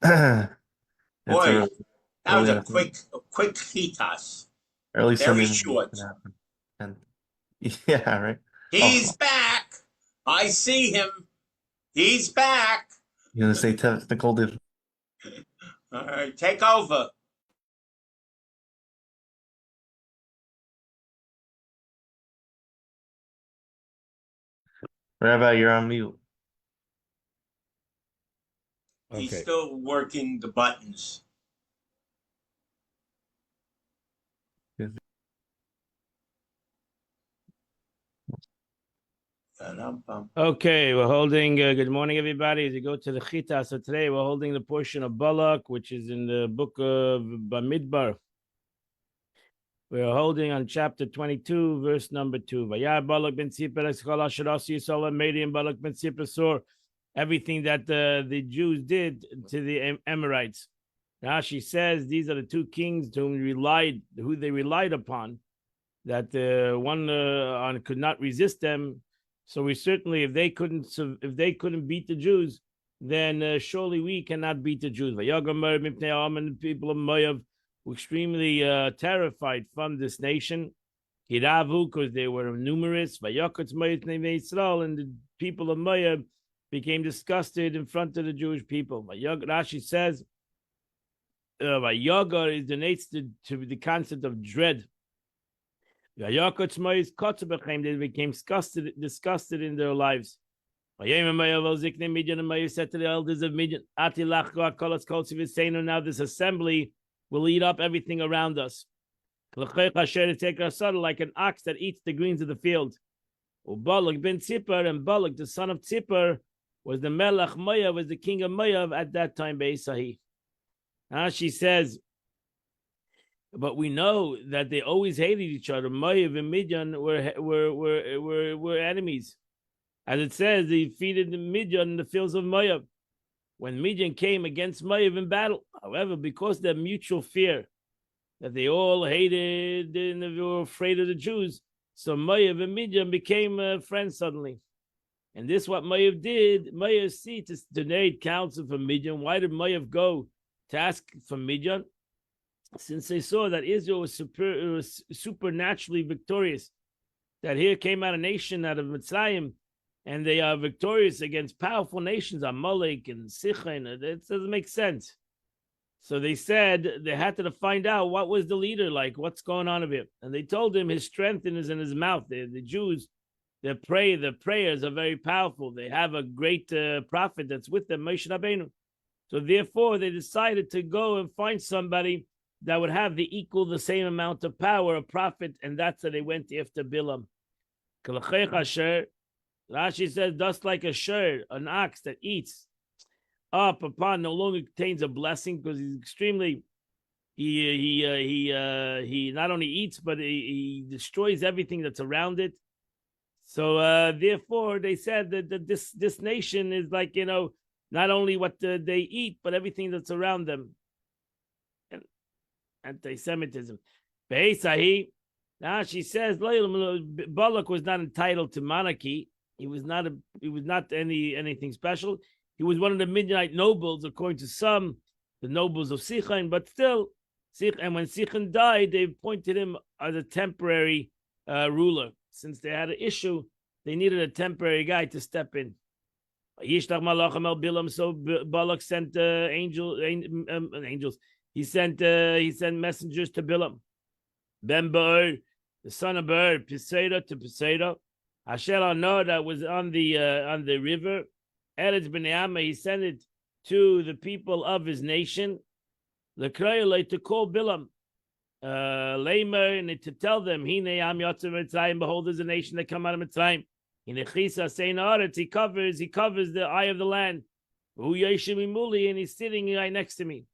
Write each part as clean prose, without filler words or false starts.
It's Boy, that was early a on a quick hitas. early Very Sunday morning can short. happen. And yeah, right. He's Oh, back. I see him. He's back. you're gonna say technical difficulty. All right, take over. Rabbi, you're on mute. He's Okay. still working the buttons. Okay, we're holding, good morning, everybody. As you go to the Chita, so today we're holding the portion of Balak, which is in the book of Bamidbar. We're holding on chapter 22, verse number 2. Vayar Balak ben Tzipor eskol asher asu Yisrael Median Balak ben Tzipor saw everything that the Jews did to the Amorites. Now she says these are the two kings who they relied upon, that one could not resist them. So we certainly, if they couldn't beat the Jews, then surely we cannot beat the Jews. And the people of Moab were extremely terrified from this nation. Hiravu, because they were numerous. And the people of Moab became disgusted in front of the Jewish people. Rashi says, Vayogar is to the concept of dread. They became disgusted in their lives. Said to the elders of Midian, now this assembly will eat up everything around us. Like an ox that eats the greens of the field. Balak ben Tzipor, and Balak, the son of Tzipor, was the Melech Moav, was the king of Moav at that time, Beisahi. She says, but we know that they always hated each other. Moav and Midian were enemies. As it says, they defeated Midian in the fields of Moav. When Midian came against Moav in battle, however, because of their mutual fear, that they all hated and they were afraid of the Jews, so Moav and Midian became friends suddenly. And this is what Moav did. Moav see to need counsel from Midian. Why did Moav go to ask for Midian? Since they saw that Israel was supernaturally victorious, that here came out a nation out of Mitzrayim, and they are victorious against powerful nations, Amalek and Sichon. It doesn't make sense. So they said they had to find out what was the leader like, what's going on of it. And they told him his strength is in his mouth. The Jews, their prayers are very powerful. They have a great prophet that's with them, Moshe Rabbeinu. So therefore, they decided to go and find somebody that would have the same amount of power, a prophet, and that's how they went after Bilam. Rashi says, thus like a shur, an ox that eats up upon no longer contains a blessing, because he's extremely he not only eats, but he destroys everything that's around it. So therefore they said that this nation is like, not only what they eat, but everything that's around them. Anti-Semitism. Now she says Balak was not entitled to monarchy. He was not anything special. He was one of the Midianite nobles, according to some, the nobles of Sichon, but still, and when Sichon died, they appointed him as a temporary ruler. Since they had an issue, they needed a temporary guy to step in. So Balak sent angels. He sent messengers to Bilam. Ben Be'er, the son of Be'er, Piseda to Piseda. Asher Anor, that was on the river. Eretz B'ne'ama, he sent it to the people of his nation. The Krayalite to call Bilam. Lamer, and to tell them, Hine Am Yotzim Mitzrayim, behold, there's a nation that come out of Mitzrayim. Hine Chisa Sein Aretz, he covers the eye of the land. Hu Yeshim Imuli, and he's sitting right next to me.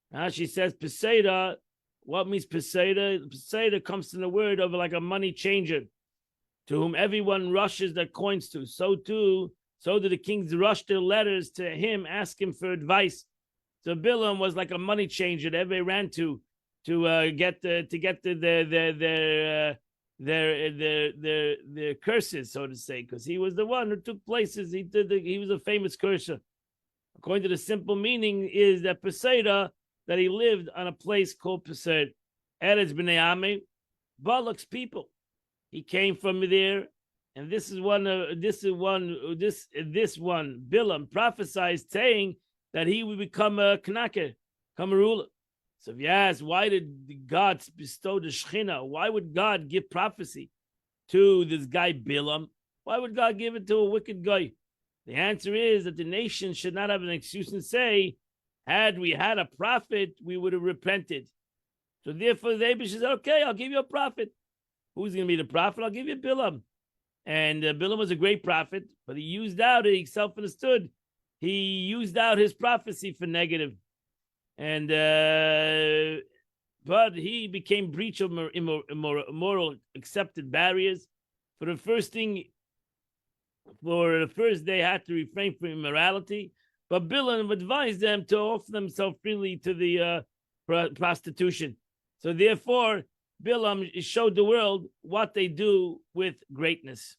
Now she says Peseda. What means Peseda? Peseda comes from the word of like a money changer, to whom everyone rushes their coins to. So do the kings rush their letters to him, ask him for advice. So Bilam was like a money changer that everybody ran to get their curses, so to say, because he was the one who took places. He was a famous cursor. According to the simple meaning is that Pesera, that he lived on a place called Peser. Eretz Bnei Ame, Balak's people. He came from there, and this one, Bilam prophesied saying that he would become a Knacker, become a ruler. So if you ask, why did God bestow the Shechina? Why would God give prophecy to this guy Bilam? Why would God give it to a wicked guy? The answer is that the nation should not have an excuse and say, had we had a prophet, we would have repented. So therefore, the Abish said, okay, I'll give you a prophet. Who's going to be the prophet? I'll give you Bilam. And Bilam was a great prophet, but he self-understood. He used out his prophecy for negative. And but he became breach of immoral accepted barriers. For the first, they had to refrain from immorality. But Bilam advised them to offer themselves freely to the prostitution. So therefore, Bilam showed the world what they do with greatness.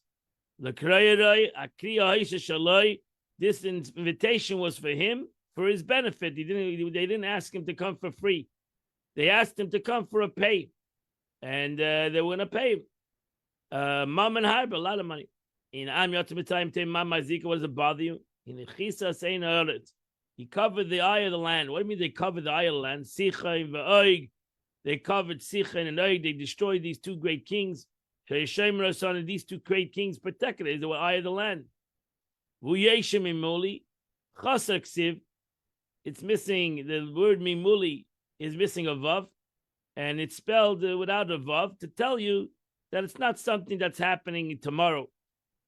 This invitation was for him, for his benefit. They didn't ask him to come for free. They asked him to come for a pay. And they were going to pay him. Mom and Harb, a lot of money. In Am Yotim Mama Zika, what does it bother you? In Chisa saying he covered the eye of the land. What do you mean they covered the eye of the land? Sicha and Oig. They covered Sicha and Oig. They destroyed these two great kings. And these two great kings protected it. They were eye of the land. Vuyeshim Mimuli. Chasar Ksiv. It's missing, the word Mimuli is missing a Vav. And it's spelled without a Vav to tell you that it's not something that's happening tomorrow.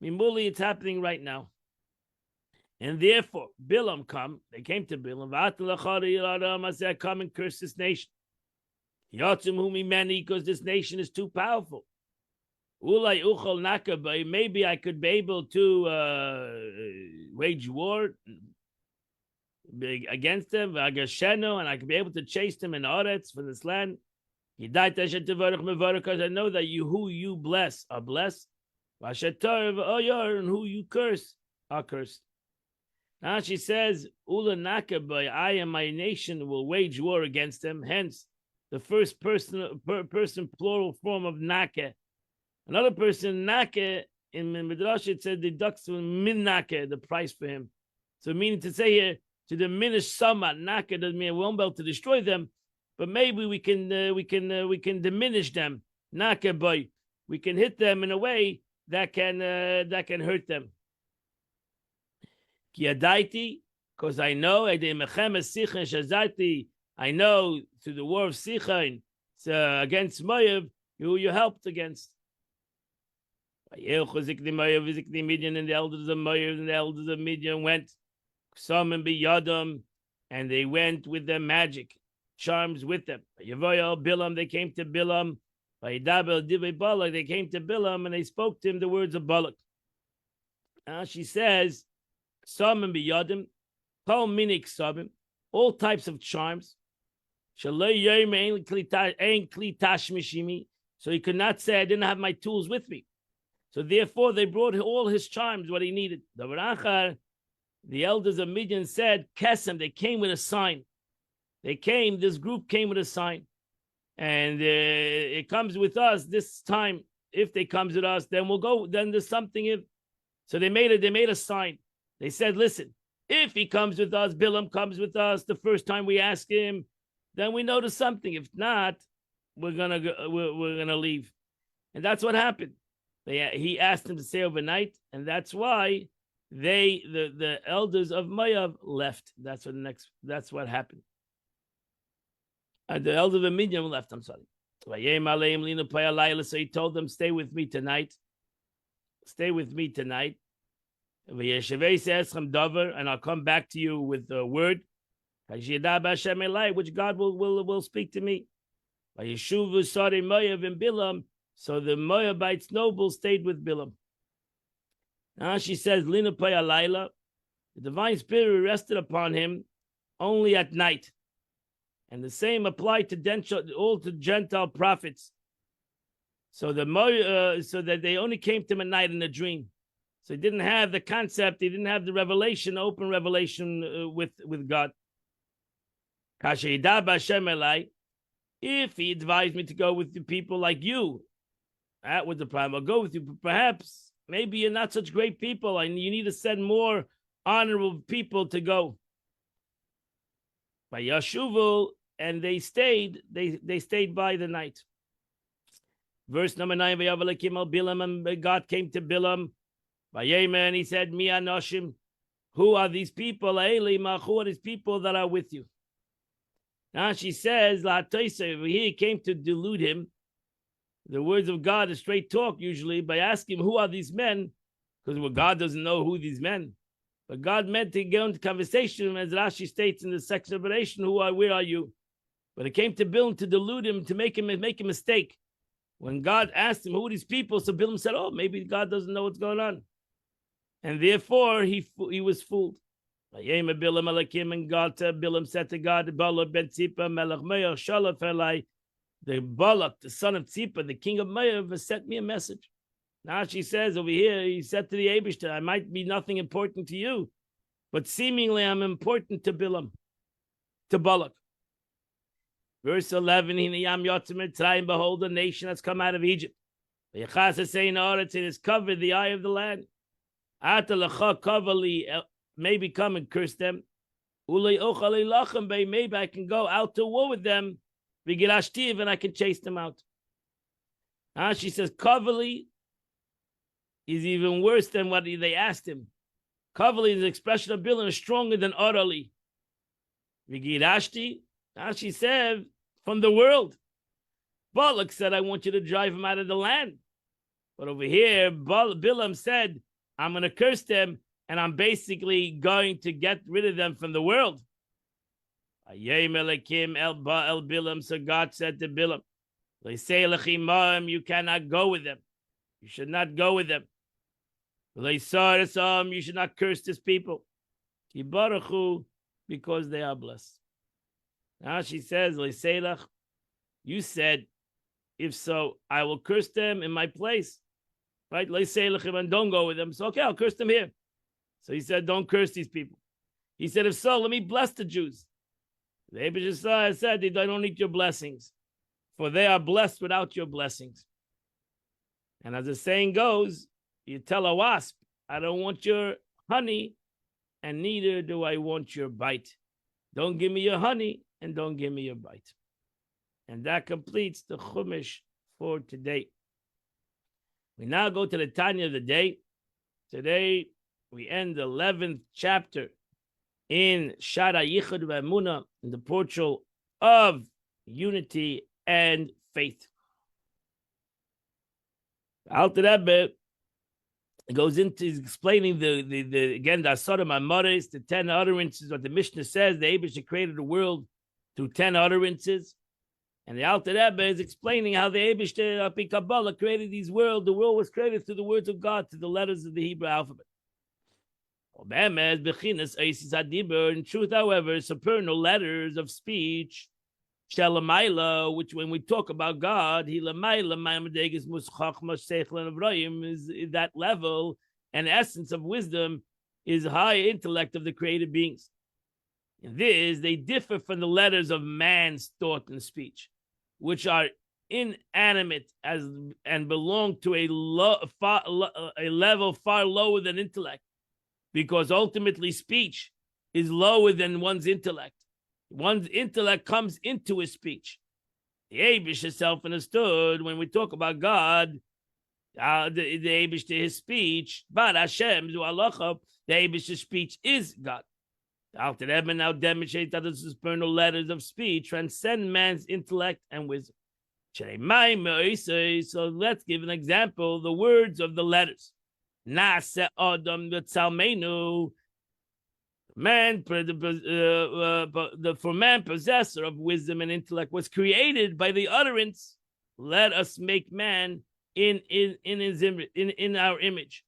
Mimuli, it's happening right now. And therefore, Bilam they came to Bilam, come and curse this nation. Because this nation is too powerful. Maybe I could be able to wage war against them, and I could be able to chase them in Oretz from this land. Because I know that who you bless are blessed. And who you curse are cursed. Now she says, I and my nation will wage war against them. Hence, the first person plural form of Nake. Another person, Nake, in Midrash, it said deducts from min Nake, the price for him. So meaning to say here, to diminish somewhat, Nake doesn't mean we won't be able to destroy them, but maybe we can diminish them. Nake boy, we can hit them in a way that can hurt them. Because I know I know through the war of Sichain against Moav, who you helped against. And the elders of Moav and the elders of Midian went, some be Yadam, and they went with their magic charms with them. Bilam, they came to Bilam. They came to Bilam and they spoke to him the words of Balak. Now she says, some be Yadam, Kol minik sabim, all types of charms. So he could not say, I didn't have my tools with me. So therefore, they brought all his charms, what he needed. The elders of Midian said, Kesem, they came with a sign. This group came with a sign. And it comes with us this time. If they comes with us, then we'll go. Then there's something. So they made a sign. They said, listen, if he comes with us, Bilam comes with us, the first time we ask him, then we notice something. If not, we're gonna leave. And that's what happened. He asked them to stay overnight, and that's why the elders of Moav left. That's what happened. And the elders of Midian left, I'm sorry. So he told them, stay with me tonight. Stay with me tonight. And I'll come back to you with the word, which God will speak to me. So the Moabites nobles stayed with Bilam. Now she says, the divine spirit rested upon him only at night. And the same applied to all the Gentile prophets. So that they only came to him at night in a dream. So he didn't have the concept, he didn't have the revelation, open revelation with God. If he advised me to go with the people like you, that was the problem. I'll go with you, but perhaps maybe you're not such great people and you need to send more honorable people to go. By Yashuvul, and they stayed by the night. Verse number 9, Bilam, and God came to Bilam. And he said, Mi Anoshim, who are these people? Who are these people that are with you? Now she says, over here he came to delude him. The words of God is straight talk usually by asking who are these men, because God doesn't know who these men. But God meant to go into conversation, as Rashi states in the section of Revelation, where are you? But it came to Bilam to delude him, to make a mistake. When God asked him who are these people, so Bilam said, oh, maybe God doesn't know what's going on. And therefore he was fooled. And God Bilam said to God, Balak ben Tzippa, Melech Meir, Shalaf Elai, the Balak, the son of Tzippa, the king of Meir, sent me a message. Now she says over here, he said to the Eibishter, I might be nothing important to you, but seemingly I'm important to Bilam, to Balak. Verse 11, and behold, the nation that's come out of Egypt. It has covered the eye of the land. Maybe come and curse them. Maybe I can go out to war with them, and I can chase them out. Now she says, Kavali is even worse than what they asked him. Kavali is an expression of Bilam is stronger than Orali. Vigirashti, now she said, from the world. Balak said, I want you to drive him out of the land. But over here, Bilam said, I'm going to curse them, and I'm basically going to get rid of them from the world. Bilam, so God said to Bilam, you cannot go with them. You should not go with them. You should not curse this people. Because they are blessed. Now she says, you said, if so, I will curse them in my place. Right? And don't go with them. So, okay, I'll curse them here. So he said, don't curse these people. He said, if so, let me bless the Jews. The Eibishter said, they don't need your blessings, for they are blessed without your blessings. And as the saying goes, you tell a wasp, I don't want your honey, and neither do I want your bite. Don't give me your honey, and don't give me your bite. And that completes the Chumash for today. We now go to the Tanya of the day. Today, we end the 11th chapter in Shara Yichud V'Emunah, in the portal of unity and faith. Alter Rebbe goes into explaining the again the Asarim Amaris, the 10 utterances. What the Mishnah says, the Eibishter created the world through 10 utterances, and the Alter Rebbe is explaining how the Eibishter Api Kabbalah created these worlds. The world was created through the words of God, through the letters of the Hebrew alphabet. In truth, however, supernal letters of speech, which when we talk about God, is that level and essence of wisdom is high intellect of the created beings. In this, they differ from the letters of man's thought and speech, which are inanimate and belong to a level far lower than intellect. Because ultimately speech is lower than one's intellect. One's intellect comes into his speech. The Eibishter self-understood when we talk about God, the Eibishter, his speech, but Hashem, the Eibishter's speech is God. The Alter Rebbe now demonstrates that the supernal letters of speech transcend man's intellect and wisdom. So let's give an example, the words of the letters. Nase Adam Tzalmenu, man, for man possessor of wisdom and intellect was created by the utterance. Let us make man in our image.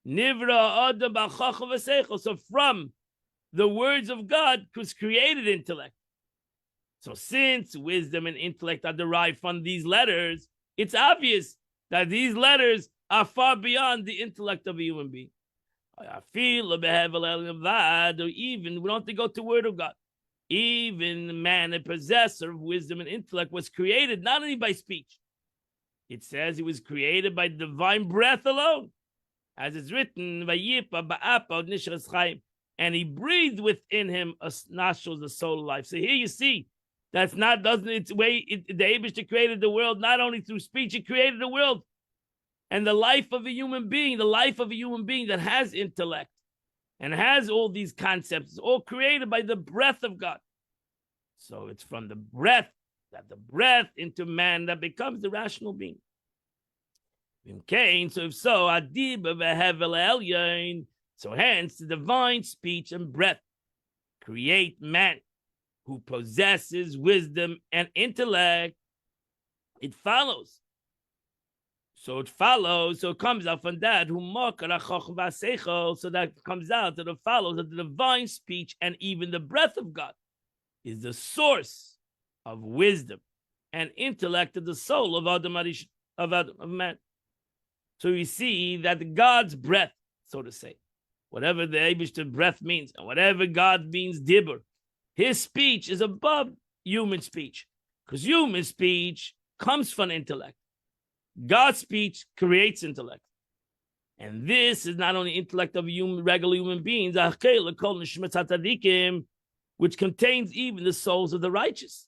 Nivra Adam b'chacham v'seichel. So from the words of God was created intellect. So since wisdom and intellect are derived from these letters, it's obvious that these letters are far beyond the intellect of a human being. I feel a behevel of that, or even we don't have to go to word of God. Even man, a possessor of wisdom and intellect, was created not only by speech. It says he was created by divine breath alone, as it's written, "Vayipa ba'apa nishras chaim," and he breathed within him a nostrils, the soul of life. So here you see, that's not doesn't it's way the Eibishter created the world not only through speech, he created the world and the life of a human being, that has intellect and has all these concepts, all created by the breath of God. So it's from the breath into man that becomes the rational being. So if so, so hence the divine speech and breath create man who possesses wisdom and intellect. It follows. So it comes out from that, so that comes out that it follows that the divine speech and even the breath of God is the source of wisdom and intellect of the soul of man. So we see that God's breath, so to say, whatever the Eibishter breath means, and whatever God means dibur, his speech is above human speech, because human speech comes from intellect. God's speech creates intellect. And this is not only intellect of regular human beings, which contains even the souls of the righteous.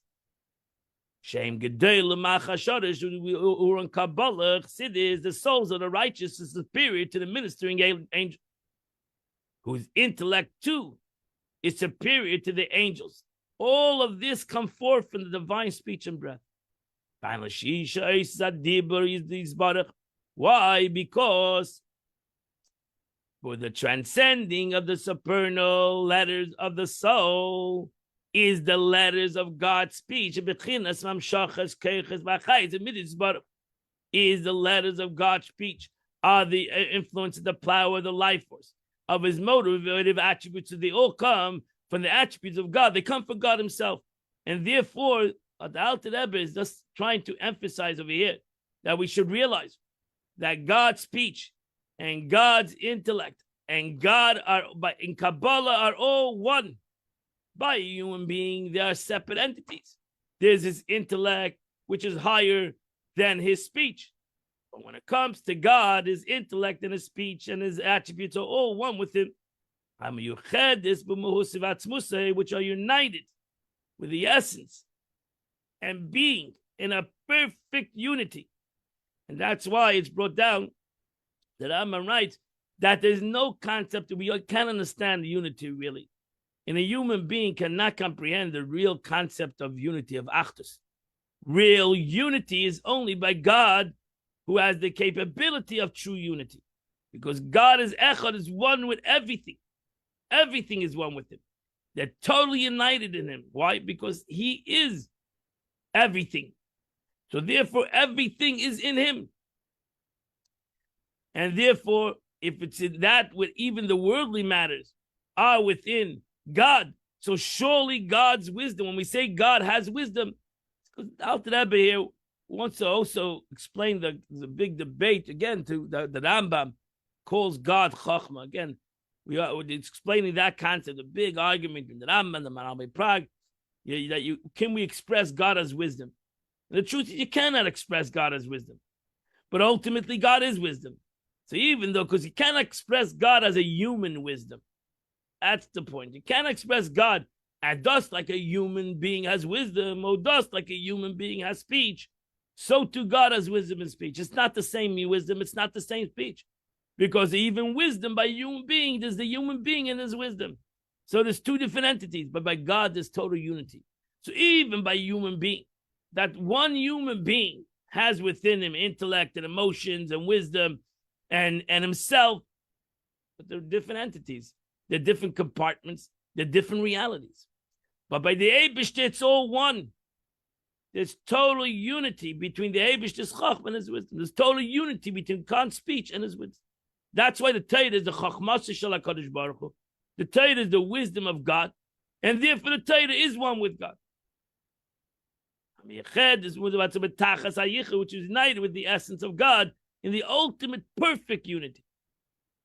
Shem Gedel Machashadish Uran Kabbalah Chassidus, the souls of the righteous is superior to the ministering angel, whose intellect too is superior to the angels. All of this come forth from the divine speech and breath. Why? Because for the transcending of the supernal letters of the soul is the letters of God's speech. Is the letters of God's speech are the influence of the power of the life force of his motivative attributes. So they all come from the attributes of God. They come from God himself. And therefore, the Alter Rebbe is just trying to emphasize over here that we should realize that God's speech and God's intellect and God in Kabbalah are all one. By a human being, they are separate entities. There's his intellect, which is higher than his speech. But when it comes to God, his intellect and his speech and his attributes are all one with him, which are united with the essence and being in a perfect unity. And that's why it's brought down that Rambam writes that there's no concept, we can't understand the unity really. And a human being cannot comprehend the real concept of unity, of Achdus. Real unity is only by God, who has the capability of true unity. Because God is Echad, is one with everything. Everything is one with him. They're totally united in him. Why? Because he is everything. So therefore, everything is in him. And therefore, if it's in that, with even the worldly matters are within God, so surely God's wisdom, when we say God has wisdom, Alter Rebbe here wants to also explain the big debate again to the Rambam calls God Chachma. Again, we're explaining that concept, the big argument in the Rambam, the Maharal Prague, can we express God as wisdom? And the truth is you cannot express God as wisdom. But ultimately God is wisdom. So even though, because you cannot express God as a human wisdom, that's the point. You can't express God as dust like a human being has wisdom, or dust like a human being has speech. So too God has wisdom and speech. It's not the same wisdom, it's not the same speech. Because even wisdom by human being, there's the human being and there's wisdom. So there's two different entities, but by God there's total unity. So even by human being, that one human being has within him intellect and emotions and wisdom and himself, but they're different entities. They're different compartments. They're different realities. But by the Eibishter, it's all one. There's total unity between the Eibishter's Chachma and his wisdom. There's total unity between God's speech and his wisdom. That's why the Torah is the Chachmas Shel HaKadosh Baruch Hu. The Torah is the wisdom of God, and therefore the Torah is one with God. Which is united with the essence of God in the ultimate perfect unity.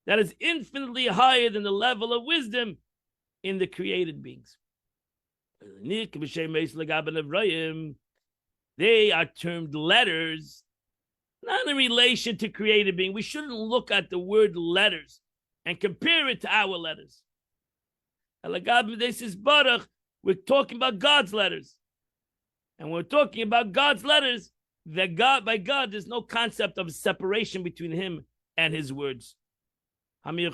that is infinitely higher than the level of wisdom in the created beings. They are termed letters, not in relation to created being. We shouldn't look at the word letters and compare it to our letters. We're talking about God's letters. And we're talking about God's letters, that by God, there's no concept of separation between him and his words. The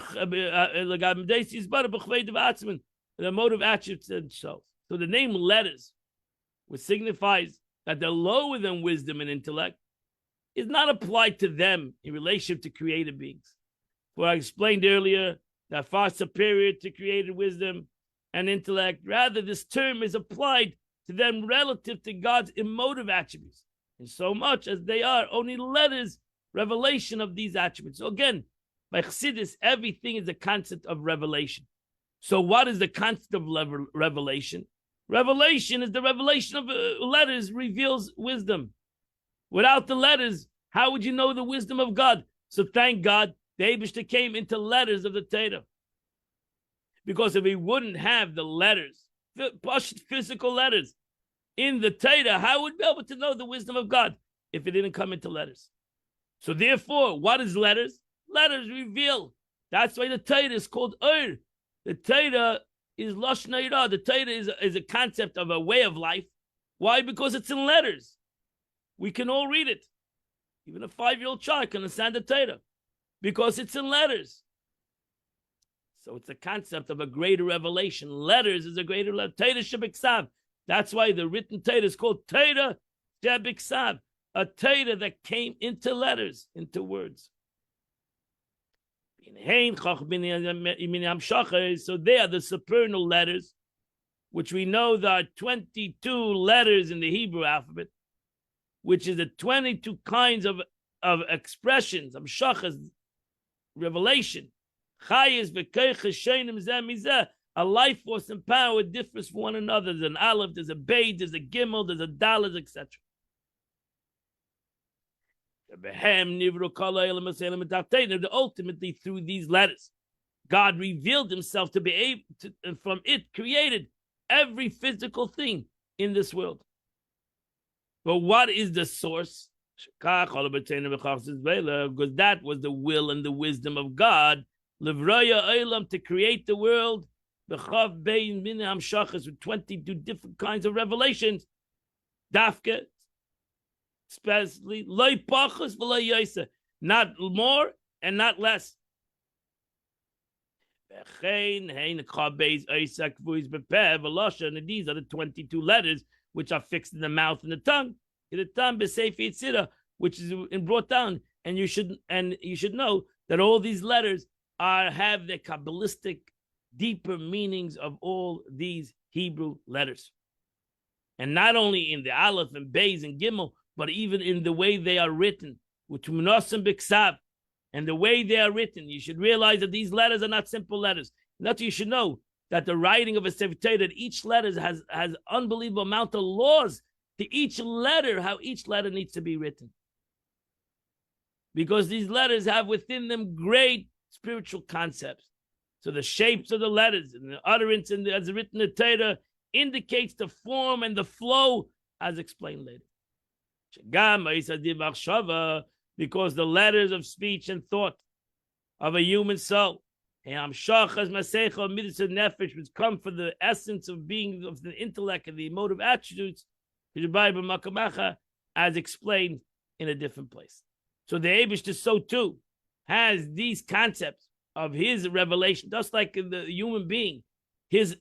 motive attributes themselves. So the name letters, which signifies that they're lower than wisdom and intellect, is not applied to them in relation to created beings. For I explained earlier that far superior to created wisdom and intellect, rather this term is applied to them relative to God's emotive attributes, in so much as they are only letters, revelation of these attributes. So again, by Chassidus, everything is a concept of revelation. So what is the concept of revelation? Revelation is the revelation of letters reveals wisdom. Without the letters, how would you know the wisdom of God? So thank God, the Eibishter came into letters of the Torah. Because if he wouldn't have the letters, physical letters in the Torah, how would we be able to know the wisdom of God if it didn't come into letters? So therefore, what is letters? Letters reveal. That's why the Torah is called Ur. The Torah is Lashon Hara. The Torah is a concept of a way of life. Why? Because it's in letters. We can all read it. Even a 5-year-old child can understand the Torah because it's in letters. So it's a concept of a greater revelation. Letters is a greater letter. Torah shebiksav. That's why the written Torah is called Torah shebiksav, a Torah that came into letters, into words. So they are the supernal letters, which we know there are 22 letters in the Hebrew alphabet, which is the 22 kinds of expressions of shachas, revelation. A life force and power differs from one another. There's an aleph, there's a beit, there's a gimel, there's a dalet, etc. Ultimately, through these letters, God revealed himself to be able to, and from it created every physical thing in this world. But what is the source? Because that was the will and the wisdom of God, to create the world with 22 different kinds of revelations. Dafka, especially not more and not less. And these are the 22 letters which are fixed in the mouth and the tongue. Which is brought down, and you should know that all these letters have the Kabbalistic deeper meanings of all these Hebrew letters. And not only in the Aleph and Beis and Gimel, but even in the way they are written, and the way they are written. You should realize that these letters are not simple letters. Not you should know that the writing of a Sefer Torah, that each letter has unbelievable amount of laws to each letter, how each letter needs to be written. Because these letters have within them great spiritual concepts. So the shapes of the letters and the utterance as written in the Torah indicates the form and the flow as explained later. Because the letters of speech and thought of a human soul, which come from the essence of being of the intellect and the emotive attributes, as explained in a different place. So the Eibishter, so too, has these concepts of his revelation, just like in the human being. His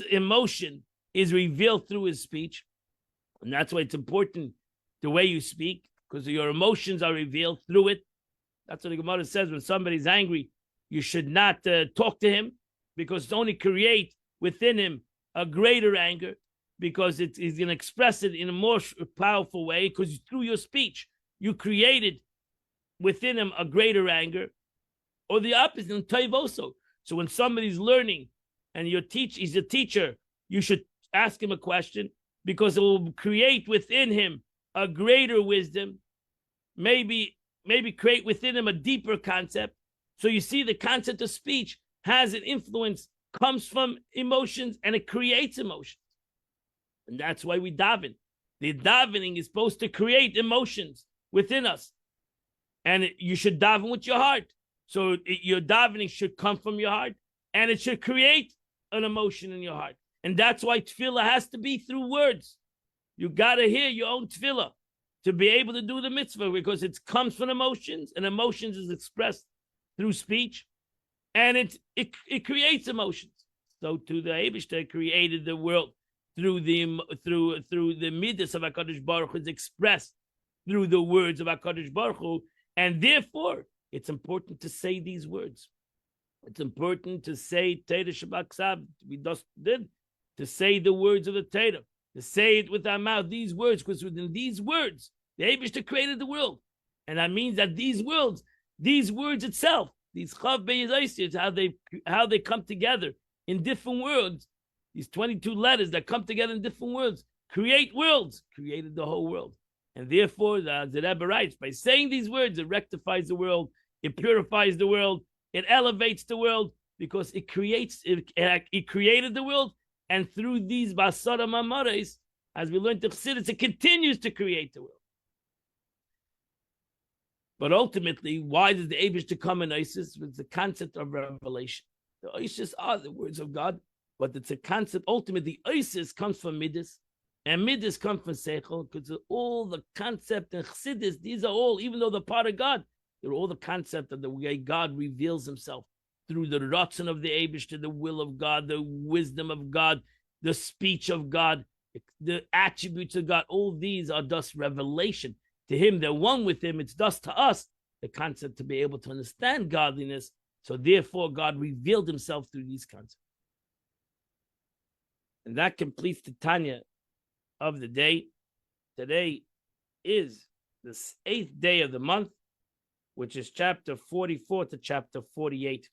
emotion is revealed through his speech, and that's why it's important the way you speak, because your emotions are revealed through it. That's what the Gemara says: when somebody's angry, you should not talk to him, because it's only create within him a greater anger, because he's going to express it in a more powerful way, because through your speech you created within him a greater anger, or the opposite in Tov also. So when somebody's learning and he's a teacher, you should ask him a question, because it will create within him a greater wisdom, maybe create within him a deeper concept, So you see, the concept of speech has an influence, comes from emotions, and it creates emotions. And that's why we daven. The davening is supposed to create emotions within us. And you should daven with your heart. So your davening should come from your heart, and it should create an emotion in your heart. And that's why tefillah has to be through words. You got to hear your own tefillah to be able to do the mitzvah, because it comes from emotions, and emotions is expressed through speech, and it creates emotions. So to the Eibishter created the world through the midas of HaKadosh Baruch Hu is expressed through the words of HaKadosh Baruch Hu, and therefore it's important to say these words. It's important to say Torah Shabbat Ksav. We just did to say the words of the Torah, to say it with our mouth, these words, because within these words, the Eibishter created the world. And that means that these words itself, these Chav Be'ez, how they come together in different words, these 22 letters that come together in different words, create worlds, created the whole world. And therefore, the Rebbe writes, by saying these words, it rectifies the world, it purifies the world, it elevates the world, because it created the world, and through these Basara Mamares, as we learned to Chassidus, it continues to create the world. But ultimately, why does the Eibishter come in Isis? It's the concept of revelation. The Isis are the words of God, but it's a concept. Ultimately, Isis comes from Midas, and Midas comes from Seichel, because all the concept in Chassidus, these are all, even though they're part of God, they're all the concept of the way God reveals himself through the Ratzon of the Eibishter, the will of God, the wisdom of God, the speech of God, the attributes of God. All these are thus revelation. To him, they're one with him. It's thus to us the concept to be able to understand godliness. So therefore, God revealed himself through these concepts. And that completes the Tanya of the day. Today is the 8th day of the month, which is chapter 44 to chapter 48.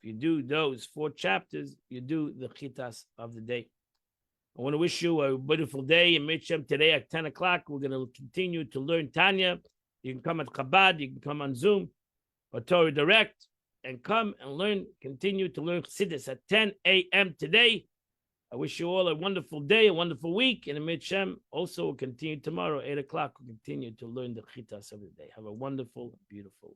If you do those 4 chapters, you do the chitas of the day. I want to wish you a beautiful day. In Mitzvah today at 10 o'clock, we're going to continue to learn Tanya. You can come at Chabad, you can come on Zoom or Torah Direct, and come and learn, continue to learn Chassidus at 10 a.m. today. I wish you all a wonderful day, a wonderful week. And in Mitzvah also will continue tomorrow, 8 o'clock. We'll continue to learn the chitas of the day. Have a wonderful, beautiful